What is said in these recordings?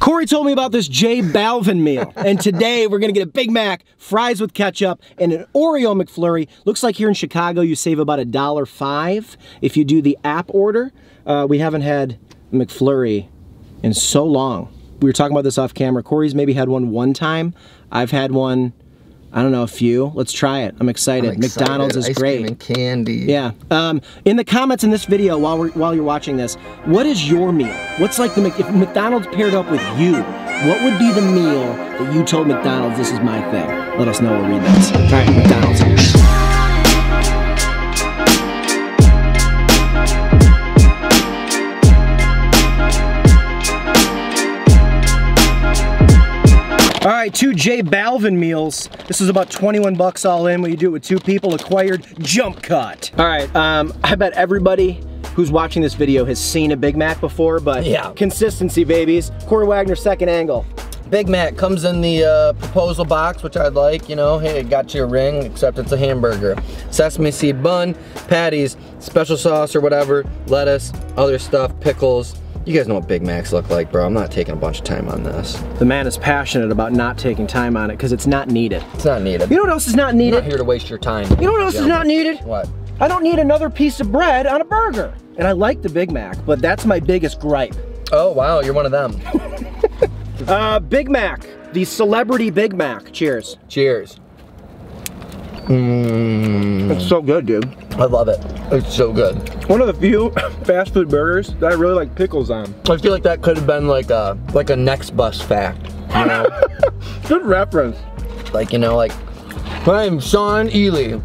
Corey told me about this Balvin meal, and today we're gonna get a Big Mac, fries with ketchup, and an Oreo McFlurry. Looks like here in Chicago you save about $1.05 if you do the app order. We haven't had McFlurry in so long. We were talking about this off camera. Corey's maybe had one time. I've had one, I don't know, a few. Let's try it. I'm excited. McDonald's is great. Ice cream and candy. Yeah. In the comments in this video, while you're watching this, what is your meal? What's like if McDonald's paired up with you, what would be the meal that you told McDonald's, this is my thing? Let us know. We'll read this. All right, McDonald's. All right, 2 Balvin meals. This is about 21 bucks all in when you do it with 2 people. Acquired jump cut. All right, I bet everybody who's watching this video has seen a Big Mac before, but yeah, consistency, babies. Corey Wagner, second angle. Big Mac comes in the proposal box, which I'd like, you know, hey, got you a ring, except it's a hamburger. Sesame seed bun, patties, special sauce or whatever, lettuce, other stuff, pickles. You guys know what Big Macs look like, bro. I'm not taking a bunch of time on this. The man is passionate about not taking time on it because it's not needed. It's not needed. You know what else is not needed? I'm not here to waste your time. You know what else is not needed? What? I don't need another piece of bread on a burger. And I like the Big Mac, but that's my biggest gripe. Oh, wow, you're one of them. Big Mac, the celebrity Big Mac. Cheers. Cheers. It's so good, dude. I love it. It's so good. One of the few fast food burgers that I really like pickles on. I feel like that could have been like a next bus fact, you know? Good reference. Like, you know, like, I'm Ronald Ely.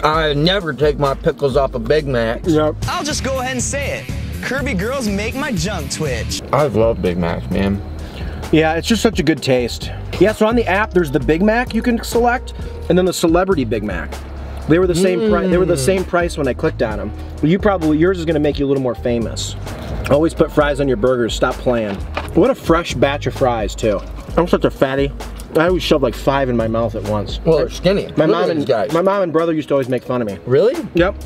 I never take my pickles off of Big Macs. Yep. I'll just go ahead and say it. Curvy girls make my junk twitch. I love Big Macs, man. Yeah, it's just such a good taste. Yeah, so on the app, there's the Big Mac you can select, and then the celebrity Big Mac. They were the same price. They were the same price when I clicked on them. Well, yours is gonna make you a little more famous. Always put fries on your burgers. Stop playing. What a fresh batch of fries too. I'm such a fatty. I always shove like 5 in my mouth at once. Well, they're skinny. My mom and brother used to always make fun of me. Really? Yep.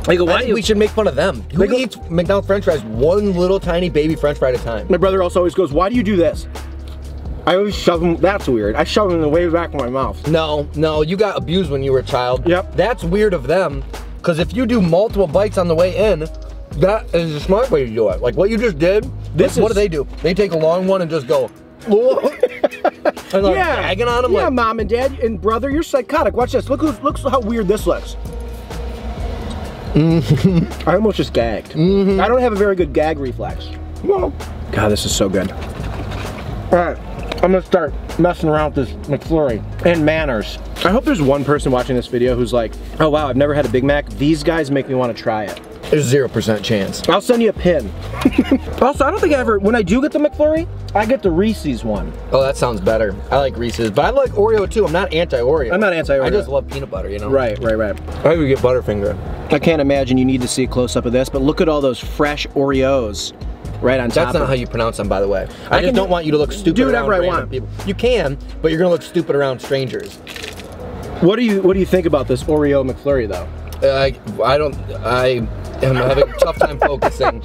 They go, I think we should make fun of them. Who eats McDonald's French fries one little tiny baby French fry at a time? My brother also always goes, why do you do this? I always shove them. That's weird. I shove them in the way back of my mouth. No, you got abused when you were a child. Yep. That's weird of them, because if you do multiple bites on the way in, that is a smart way to do it. Like what you just did, what do? They take a long one and just go, and like gagging on them. Yeah, like, mom and dad and brother, you're psychotic. Watch this. Look how weird this looks. I almost just gagged. I don't have a very good gag reflex. Well, God, this is so good. All right. I'm gonna start messing around with this McFlurry and manners. I hope there's one person watching this video who's like, oh wow, I've never had a Big Mac. These guys make me want to try it. There's 0% chance. I'll send you a pin. Also, I don't think I ever, when I do get the McFlurry, I get the Reese's one. Oh, that sounds better. I like Reese's, but I like Oreo too. I'm not anti-Oreo. I'm not anti-Oreo. I just love peanut butter, you know? Right. I would get Butterfinger. I can't imagine you need to see a close-up of this, but look at all those fresh Oreos. Right on top. That's not how you pronounce them, by the way. I just don't want you to look stupid. Do whatever I want. People. You can, but you're gonna look stupid around strangers. What do you think about this Oreo McFlurry though? I am having a tough time focusing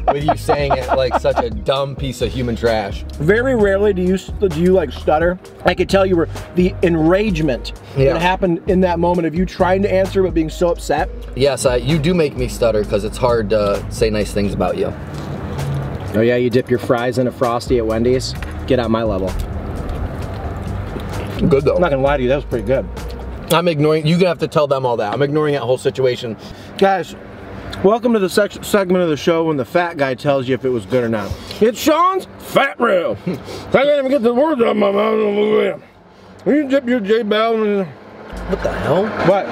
with you saying it like such a dumb piece of human trash. Very rarely do you like stutter. I could tell you were the enragement that happened in that moment of you trying to answer but being so upset. Yes, you do make me stutter because it's hard to say nice things about you. Oh yeah, you dip your fries in a Frosty at Wendy's? Get out my level. Good though. I'm not gonna lie to you, that was pretty good. I'm ignoring, you're gonna have to tell them all that. I'm ignoring that whole situation. Guys, welcome to the segment of the show when the fat guy tells you if it was good or not. It's Sean's Fat Rail. I can't even get the words out of my mouth. You dip your Balvin. What the hell? What?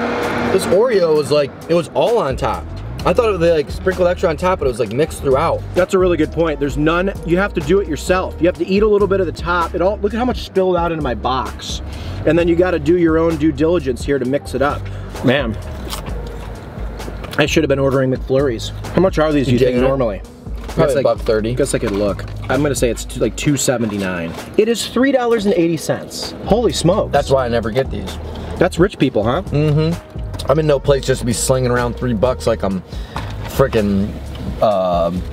This Oreo was like, it was all on top. I thought they like sprinkled extra on top, but it was like mixed throughout. That's a really good point. There's none, you have to do it yourself. You have to eat a little bit of the top. Look at how much spilled out into my box. And then you gotta do your own due diligence here to mix it up. Man, I should have been ordering McFlurries. How much are these, you think, normally? Probably like $1.30. Guess I could look. I'm gonna say it's like $2.79. It is $3.80. Holy smokes. That's why I never get these. That's rich people, huh? Mm-hmm. I'm in no place just to be slinging around $3 like I'm freaking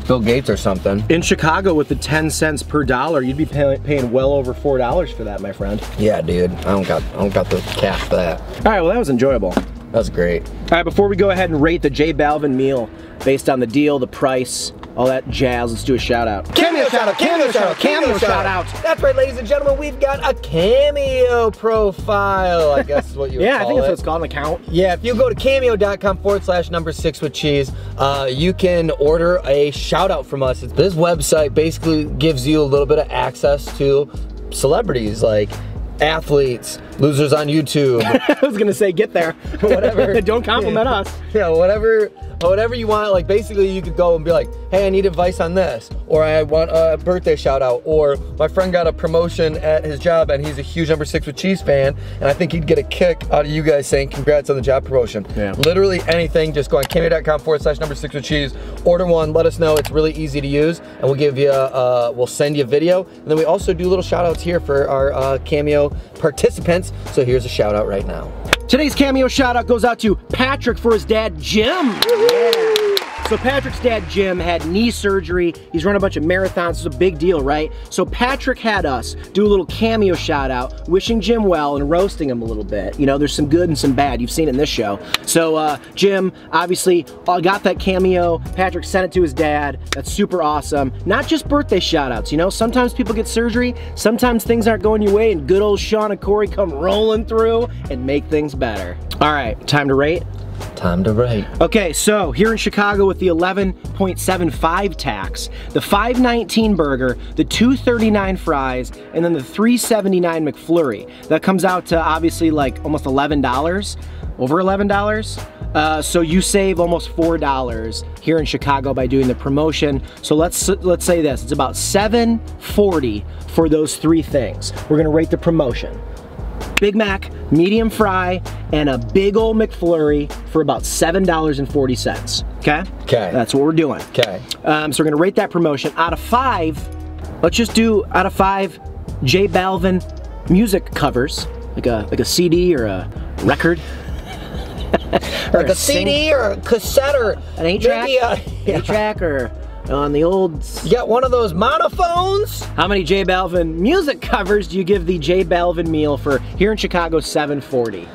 Bill Gates or something. In Chicago, with the 10 cents per dollar, you'd be paying well over $4 for that, my friend. Yeah, dude. I don't got the cash for that. All right, well, that was enjoyable. That was great. All right, before we go ahead and rate the J Balvin meal based on the deal, the price, all that jazz, let's do a shout out. Cameo shout out, cameo shout out, cameo shout out. That's right, ladies and gentlemen, we've got a cameo profile, I guess is what you would yeah, call I think that's it. what it's called, an account. Yeah, if you go to cameo.com/6 with cheese, you can order a shout out from us. This website basically gives you a little bit of access to celebrities like athletes, losers on YouTube. I was gonna say get there, but whatever. Don't compliment us. Yeah, whatever you want. Like basically you could go and be like, hey, I need advice on this, or I want a birthday shout out, or my friend got a promotion at his job and he's a huge number 6 with cheese fan, and I think he'd get a kick out of you guys saying congrats on the job promotion. Yeah. Literally anything, just go on cameo.com/6 with cheese, order one, let us know. It's really easy to use, and we'll give you we'll send you a video, and then we also do little shout outs here for our cameo participants. So here's a shout out right now. Today's cameo shout out goes out to Patrick for his dad, Jim. Yeah. So Patrick's dad, Jim, had knee surgery. He's run a bunch of marathons. It's a big deal, right? So Patrick had us do a little cameo shout out, wishing Jim well and roasting him a little bit. You know, there's some good and some bad. You've seen it in this show. So Jim, obviously, got that cameo. Patrick sent it to his dad. That's super awesome. Not just birthday shout outs, you know? Sometimes people get surgery. Sometimes things aren't going your way, and good old Sean and Corey come rolling through and make things better. All right, time to rate? Time to rate. Okay, so here in Chicago with the 11.75 tax, the $5.19 burger, the $2.39 fries, and then the $3.79 McFlurry. That comes out to obviously like almost $11, over $11. So you save almost $4 here in Chicago by doing the promotion. So let's say this, it's about $7.40 for those three things. We're gonna rate the promotion. Big Mac, medium fry, and a big old McFlurry for about $7.40, okay? Okay. That's what we're doing. Okay. So we're gonna rate that promotion. Out of 5, let's just do out of 5 J Balvin music covers, like a CD or a record. Like a CD or a cassette or an 8-track? Yeah. 8-track or on the old... You got one of those monophones? How many J Balvin music covers do you give the J Balvin meal for here in Chicago, $7.40?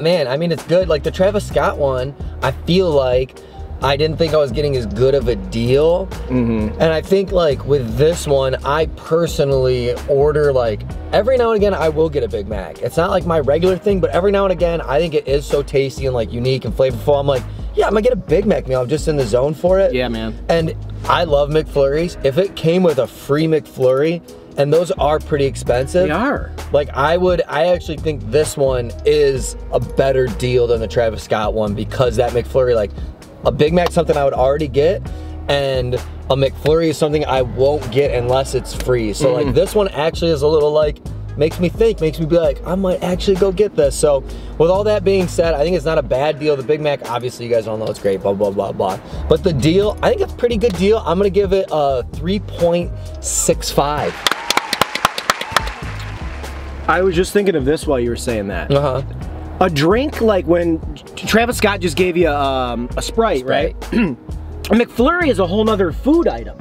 Man, I mean, it's good. Like the Travis Scott one, I feel like I didn't think I was getting as good of a deal. And I think like with this one, I personally order like, every now and again I will get a Big Mac. It's not like my regular thing, but every now and again, I think it is so tasty and like unique and flavorful. I'm like, yeah, I'm gonna get a Big Mac meal. I'm just in the zone for it. Yeah, man. And I love McFlurries. If it came with a free McFlurry, and those are pretty expensive. They are. Like I actually think this one is a better deal than the Travis Scott one, because that McFlurry, like a Big Mac, something I would already get, and a McFlurry is something I won't get unless it's free. So like this one actually is a little like, makes me think, makes me be like, I might actually go get this. So with all that being said, I think it's not a bad deal. The Big Mac, obviously you guys all know it's great, blah, blah, blah, blah. But the deal, I think it's a pretty good deal. I'm gonna give it a 3.65. I was just thinking of this while you were saying that. A drink, like when Travis Scott just gave you a Sprite, right? A McFlurry is a whole nother food item.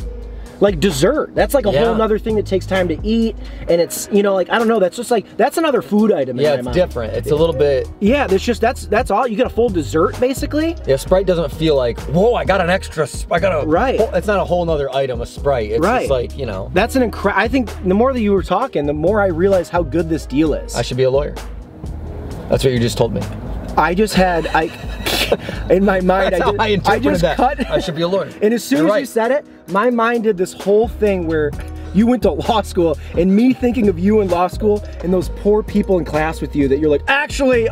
Like dessert, that's like a whole nother thing that takes time to eat, and it's, you know, like, I don't know, that's just like, that's another food item in my mind. It's different, it's a little bit... Yeah, that's all, you get a full dessert, basically. Yeah, Sprite doesn't feel like, whoa, I got an extra, I got a... Right. It's not a whole nother item, a Sprite, it's just like, you know. That's an I think the more that you were talking, the more I realized how good this deal is. I should be a lawyer. That's what you just told me. I just had, in my mind, I just cut. I should be a lawyer. And as soon as you said it, my mind did this whole thing where you went to law school, and me thinking of you in law school and those poor people in class with you that you're like, actually,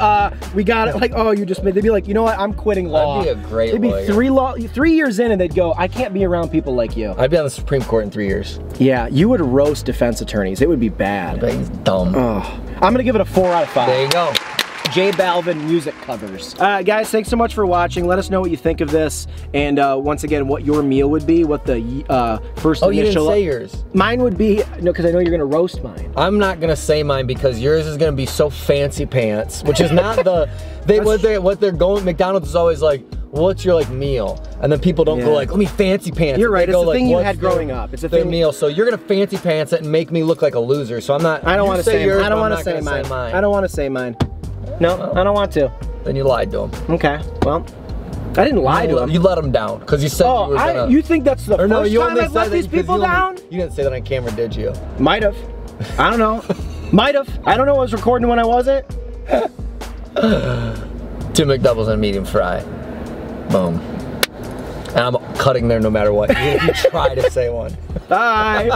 we got it. Like, oh, you just made. They'd be like, you know what? I'm quitting law. I'd be a great lawyer. They'd be 3 years in, and they'd go, I can't be around people like you. I'd be on the Supreme Court in 3 years. Yeah, you would roast defense attorneys. It would be bad. But he's dumb. Oh, I'm gonna give it a 4 out of 5. There you go. J Balvin music covers. Guys, thanks so much for watching. Let us know what you think of this, and once again, what your meal would be, what the first initial... Oh, you didn't say yours. Mine would be, no, because I know you're gonna roast mine. I'm not gonna say mine because yours is gonna be so fancy pants, which is not the, what they're going, McDonald's is always like, what's your like meal? And then people don't go like, let me fancy pants. You're right, it's the thing you had growing up. It's a thing. Meal, so you're gonna fancy pants it and make me look like a loser. So I'm not. I don't want to say yours. I don't want to say mine. I don't want to say mine. No, I don't want to. Then you lied to him. Okay, well, I didn't lie to him. You let him down because you said you were gonna. You think that's the first time I've let these people down? You didn't say that on camera, did you? Might have. I don't know. Might have. I don't know. I was recording when I wasn't. 2 McDoubles and a medium fry. Boom. And I'm cutting there no matter what. Even if you try to say one. Bye.